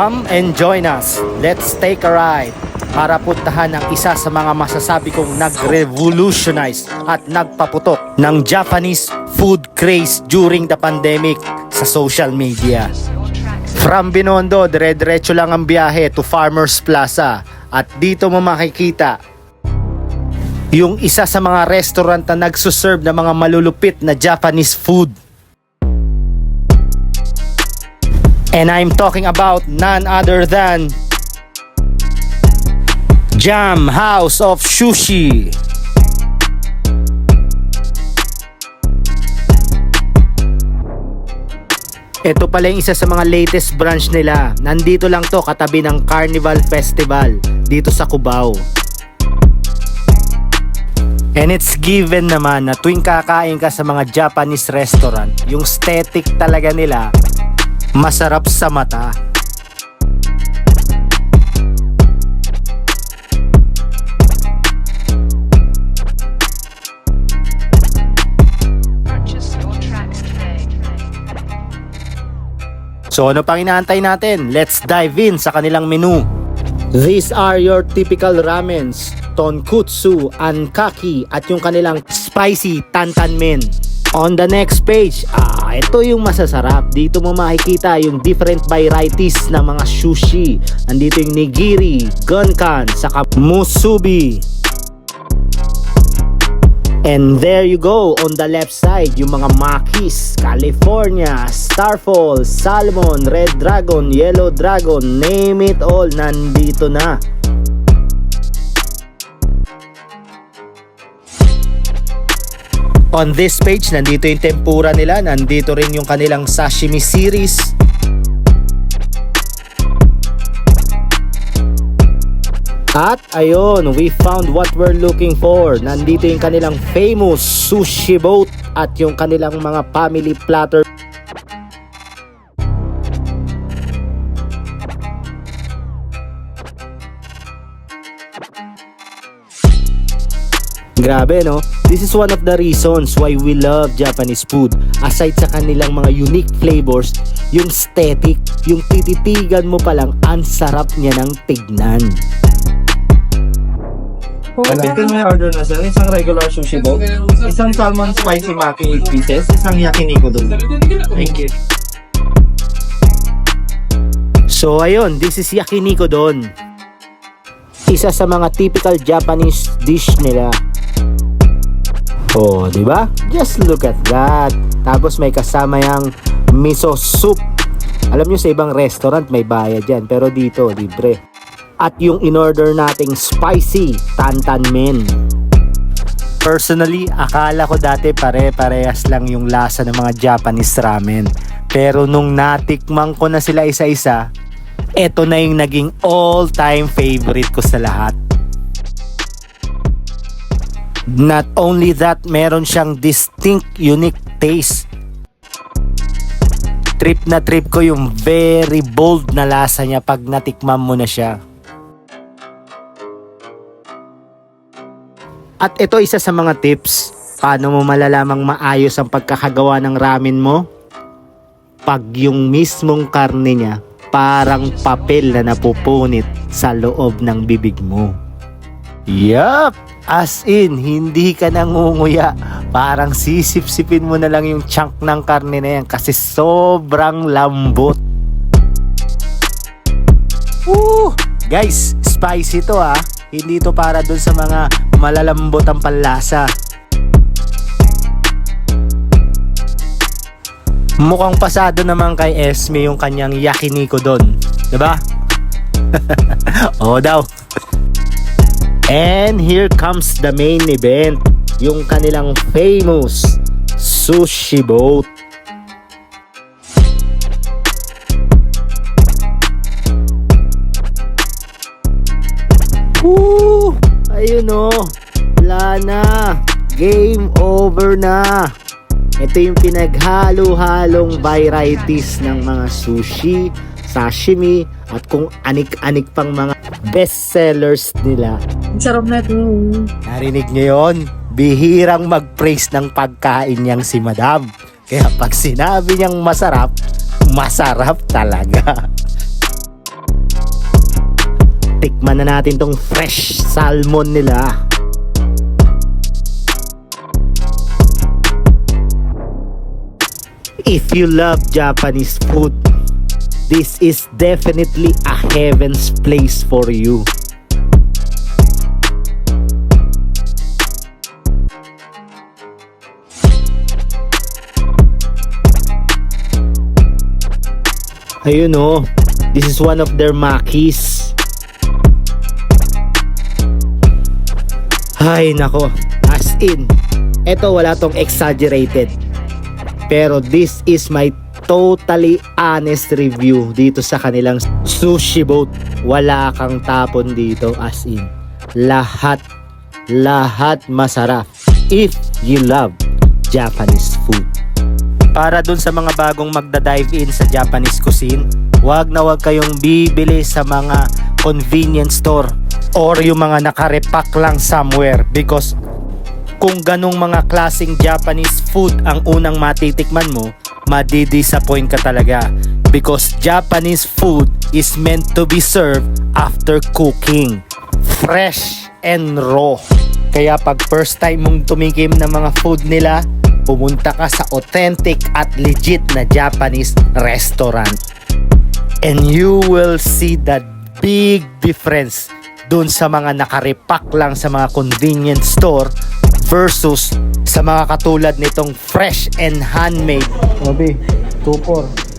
Come and join us. Let's take a ride para puntahan ang isa sa mga masasabi kong nag-revolutionize at nagpaputok ng Japanese food craze during the pandemic sa social media. From Binondo, dire-diretso lang ang biyahe to Farmers Plaza at dito mo makikita yung isa sa mga restaurant na nagsuserve ng mga malulupit na Japanese food. And I'm talking about none other than Jam House of Sushi. Ito pala yung isa sa mga latest branch nila. Nandito lang to katabi ng Carnival Festival dito sa Cubao. And it's given naman na tuwing kakain ka sa mga Japanese restaurant, yung aesthetic talaga nila masarap sa mata. So ano pang inaantay natin? Let's dive in sa kanilang menu. These are your typical ramens, tonkotsu, ankaki at yung kanilang spicy tantanmen. On the next page, ito yung masasarap. Dito mo makikita yung different varieties ng mga sushi. Nandito yung nigiri, gunkan, saka musubi. And there you go, on the left side, yung mga makis, California, Starfall, Salmon, Red Dragon, Yellow Dragon, name it all, nandito na. On this page, nandito yung tempura nila, nandito rin yung kanilang sashimi series. At ayun, we found what we're looking for. Nandito yung kanilang famous sushi boat at yung kanilang mga family platter. Grabe no? This is one of the reasons why we love Japanese food. Aside sa kanilang mga unique flavors, yung aesthetic, yung tititigan mo palang ang sarap niya ng tignan. Ito may order na sir, isang regular sushi bowl, isang salmon spicy maki 8 pieces, isang yakiniku doon. Thank you. So ayun, this is yakiniku don. Isa sa mga typical Japanese dish nila. Oh, di ba? Just look at that. Tapos may kasama yang miso soup. Alam nyo sa ibang restaurant may bayad yan, pero dito libre. At yung in-order nating spicy tantanmen. Personally, akala ko dati pare-parehas lang yung lasa ng mga Japanese ramen. Pero nung natikman ko na sila isa-isa, eto na yung naging all-time favorite ko sa lahat. Not only that, meron siyang distinct, unique taste. Trip na trip ko yung very bold na lasa niya pag natikman mo na siya. At ito isa sa mga tips, paano mo malalamang maayos ang pagkakagawa ng ramen mo? Pag yung mismong karne niya, parang papel na napupunit sa loob ng bibig mo. Yup! As in, hindi ka nangunguya. Parang sisip-sipin mo na lang yung chunk ng karne na yan kasi sobrang lambot. Guys, spicy to ha. Hindi to para dun sa mga malalambot ang panlasa. Mukhang pasado naman kay Esme yung kanyang yakiniku don, diba? Oo daw. And here comes the main event, yung kanilang famous sushi boat. Ayun o, wala na, game over na. Ito yung pinaghalo-halong varieties ng mga sushi, sashimi, at kung anik-anik pang mga best sellers nila. Sarap na ito. Narinig nyo yun? Bihirang mag-praise ng pagkain niyang si Madam. Kaya pag sinabi niyang masarap, masarap talaga. Tikman na natin tong fresh salmon nila. If you love Japanese food, this is definitely a heaven's place for you. Ayun oh, this is one of their makis. Ay nako, as in, eto wala tong exaggerated. Pero this is my totally honest review dito sa kanilang sushi boat. Wala kang tapon dito, as in. Lahat masarap if you love Japanese food. Para dun sa mga bagong magda-dive in sa Japanese cuisine, wag na wag kayong bibili sa mga convenience store or yung mga nakarepack lang somewhere, because kung ganong mga klaseng Japanese food ang unang matitikman mo, madi-disappoint ka talaga, because Japanese food is meant to be served after cooking, fresh and raw. Kaya pag first time mong tumikim ng mga food nila, pumunta ka sa authentic at legit na Japanese restaurant, and you will see that big difference dun sa mga nakarepack lang sa mga convenience store versus sa mga katulad nitong fresh and handmade. Grabe, 2-4.